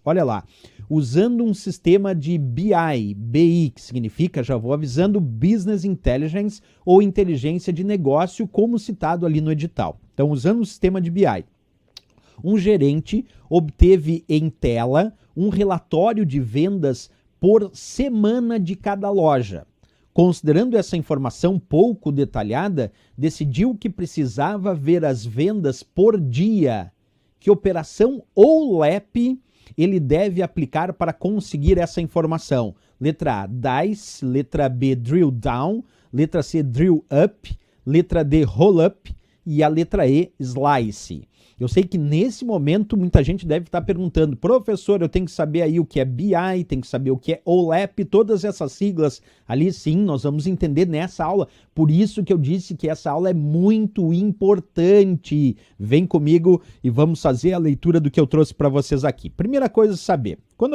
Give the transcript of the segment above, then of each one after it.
Olha lá, usando um sistema de BI, que significa, já vou avisando, Business Intelligence ou inteligência de negócio, como citado ali no edital. Então, usando o sistema de BI, um gerente obteve em tela um relatório de vendas por semana de cada loja. Considerando essa informação pouco detalhada, decidiu que precisava ver as vendas por dia. Que operação ou LEP ele deve aplicar para conseguir essa informação? Letra A, DICE, letra B, Drill Down, letra C, Drill Up, letra D, Roll Up e a letra E, Slice. Eu sei que nesse momento muita gente deve estar perguntando, professor, eu tenho que saber aí o que é BI, tenho que saber o que é OLAP, todas essas siglas ali, sim, nós vamos entender nessa aula. Por isso que eu disse que essa aula é muito importante. Vem comigo e vamos fazer a leitura do que eu trouxe para vocês aqui. Primeira coisa a saber, quando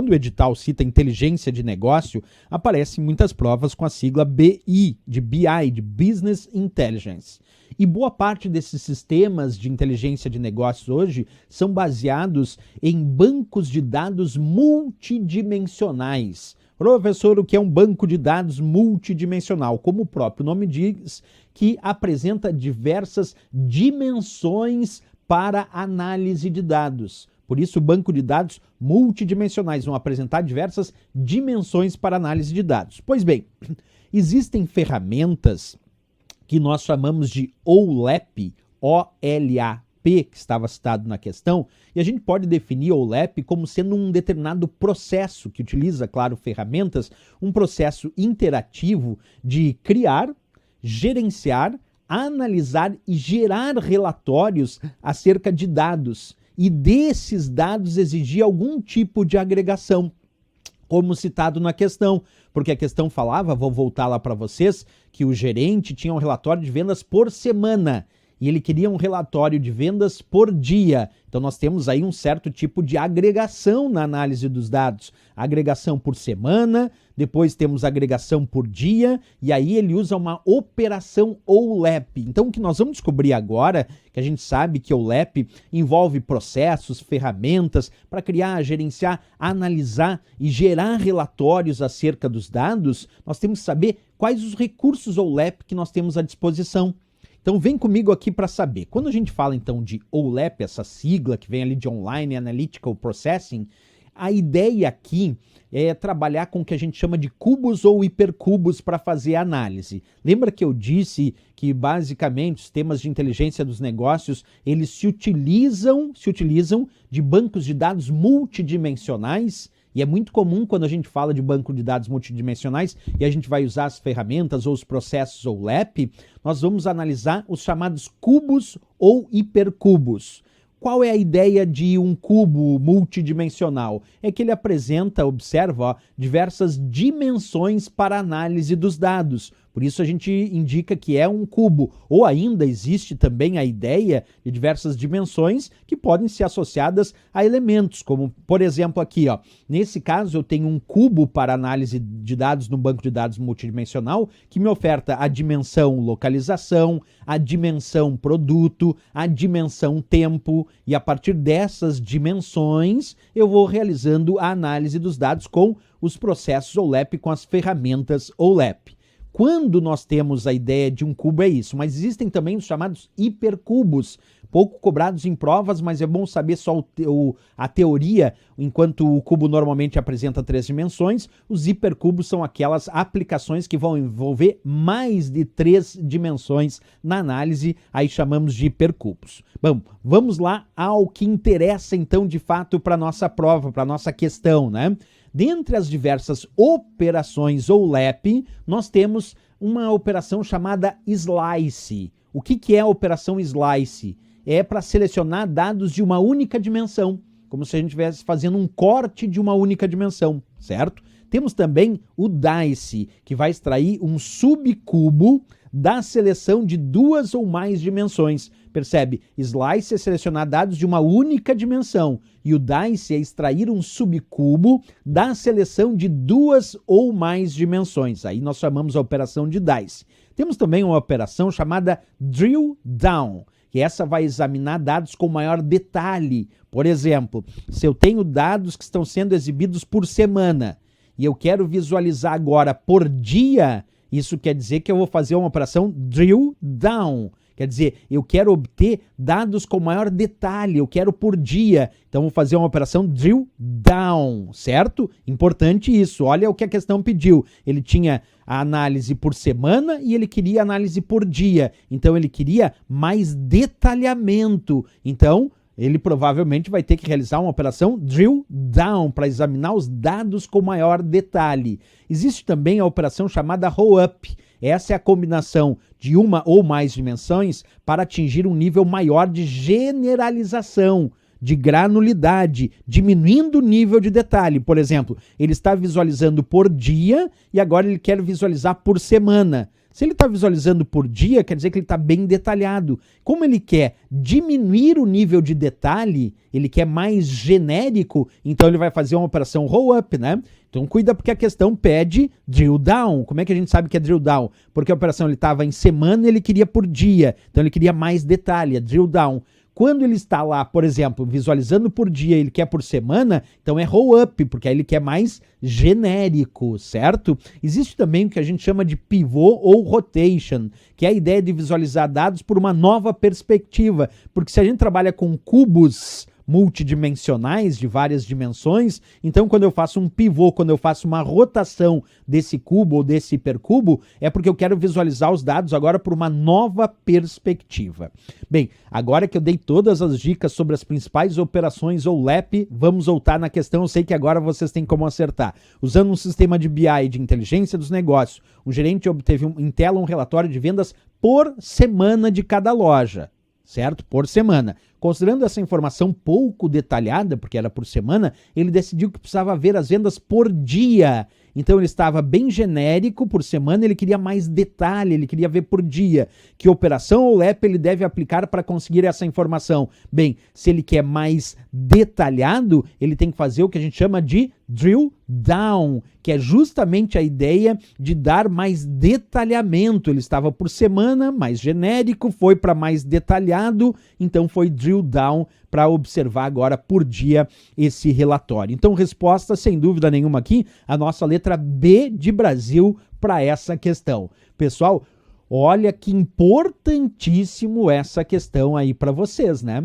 o edital cita inteligência de negócio, aparecem muitas provas com a sigla BI, de BI, de Business Intelligence. E boa parte desses sistemas de inteligência de negócios hoje são baseados em bancos de dados multidimensionais. Professor, o que é um banco de dados multidimensional? Como o próprio nome diz, que apresenta diversas dimensões para análise de dados. Por isso, o banco de dados multidimensionais vão apresentar diversas dimensões para análise de dados. Pois bem, existem ferramentas que nós chamamos de OLAP, O-L-A-P, que estava citado na questão, e a gente pode definir OLAP como sendo um determinado processo, que utiliza, claro, ferramentas, um processo interativo de criar, gerenciar, analisar e gerar relatórios acerca de dados, e desses dados exigir algum tipo de agregação, como citado na questão, porque a questão falava, vou voltar lá para vocês, que o gerente tinha um relatório de vendas por semana e ele queria um relatório de vendas por dia. Então nós temos aí um certo tipo de agregação na análise dos dados. Agregação por semana, depois temos agregação por dia, e aí ele usa uma operação OLAP. Então o que nós vamos descobrir agora, que a gente sabe que OLAP envolve processos, ferramentas para criar, gerenciar, analisar e gerar relatórios acerca dos dados, nós temos que saber quais os recursos OLAP que nós temos à disposição. Então vem comigo aqui para saber. Quando a gente fala então de OLAP, essa sigla que vem ali de Online Analytical Processing, a ideia aqui é trabalhar com o que a gente chama de cubos ou hipercubos para fazer a análise. Lembra que eu disse que basicamente os sistemas de inteligência dos negócios, eles se utilizam de bancos de dados multidimensionais? E é muito comum quando a gente fala de banco de dados multidimensionais e a gente vai usar as ferramentas ou os processos OLAP, nós vamos analisar os chamados cubos ou hipercubos. Qual é a ideia de um cubo multidimensional? É que ele apresenta, observa, diversas dimensões para análise dos dados. Por isso a gente indica que é um cubo. Ou ainda existe também a ideia de diversas dimensões que podem ser associadas a elementos, como por exemplo aqui, ó. Nesse caso eu tenho um cubo para análise de dados no banco de dados multidimensional que me oferta a dimensão localização, a dimensão produto, a dimensão tempo, e a partir dessas dimensões eu vou realizando a análise dos dados com os processos OLAP, com as ferramentas OLAP. Quando nós temos a ideia de um cubo é isso, mas existem também os chamados hipercubos, pouco cobrados em provas, mas é bom saber só a teoria. Enquanto o cubo normalmente apresenta 3 dimensões, os hipercubos são aquelas aplicações que vão envolver mais de 3 dimensões na análise, aí chamamos de hipercubos. Bom, vamos lá ao que interessa então de fato para a nossa prova, para a nossa questão, né? Dentre as diversas operações OLAP, nós temos uma operação chamada Slice. O que é a operação Slice? É para selecionar dados de uma única dimensão, como se a gente estivesse fazendo um corte de uma única dimensão, certo? Temos também o DICE, que vai extrair um subcubo da seleção de 2 ou mais dimensões. Percebe? Slice é selecionar dados de uma única dimensão e o DICE é extrair um subcubo da seleção de 2 ou mais dimensões. Aí nós chamamos a operação de DICE. Temos também uma operação chamada Drill Down, que essa vai examinar dados com maior detalhe. Por exemplo, se eu tenho dados que estão sendo exibidos por semana e eu quero visualizar agora por dia, isso quer dizer que eu vou fazer uma operação drill down. Quer dizer, eu quero obter dados com maior detalhe, eu quero por dia. Então, vou fazer uma operação drill down, certo? Importante isso. Olha o que a questão pediu. Ele tinha a análise por semana e ele queria análise por dia. Então, ele queria mais detalhamento. Então, ele provavelmente vai ter que realizar uma operação drill down para examinar os dados com maior detalhe. Existe também a operação chamada roll up. Essa é a combinação de uma ou mais dimensões para atingir um nível maior de generalização, de granulidade, diminuindo o nível de detalhe. Por exemplo, ele está visualizando por dia e agora ele quer visualizar por semana. Se ele está visualizando por dia, quer dizer que ele está bem detalhado. Como ele quer diminuir o nível de detalhe, ele quer mais genérico, então ele vai fazer uma operação roll-up, né? Então cuida porque a questão pede drill down. Como é que a gente sabe que é drill down? Porque a operação ele estava em semana e ele queria por dia, então ele queria mais detalhe, é drill down. Quando ele está lá, por exemplo, visualizando por dia e ele quer por semana, então é roll up, porque aí ele quer mais genérico, certo? Existe também o que a gente chama de pivô ou rotation, que é a ideia de visualizar dados por uma nova perspectiva, porque se a gente trabalha com cubos multidimensionais de várias dimensões, então quando eu faço um pivô, quando eu faço uma rotação desse cubo ou desse hipercubo, é porque eu quero visualizar os dados agora por uma nova perspectiva. Bem, agora que eu dei todas as dicas sobre as principais operações ou LEP, vamos voltar na questão, eu sei que agora vocês têm como acertar. Usando um sistema de BI, de inteligência dos negócios, o gerente obteve em tela um relatório de vendas por semana de cada loja. Certo? Por semana. Considerando essa informação pouco detalhada, porque era por semana, ele decidiu que precisava ver as vendas por dia. Então ele estava bem genérico por semana, ele queria mais detalhe, ele queria ver por dia. Que operação ou LEP ele deve aplicar para conseguir essa informação? Bem, se ele quer mais detalhado, ele tem que fazer o que a gente chama de drill down, que é justamente a ideia de dar mais detalhamento. Ele estava por semana, mais genérico, foi para mais detalhado, então foi drill down para observar agora por dia esse relatório. Então, resposta, sem dúvida nenhuma aqui, a nossa letra B de Brasil para essa questão. Pessoal, olha que importantíssimo essa questão aí para vocês, né?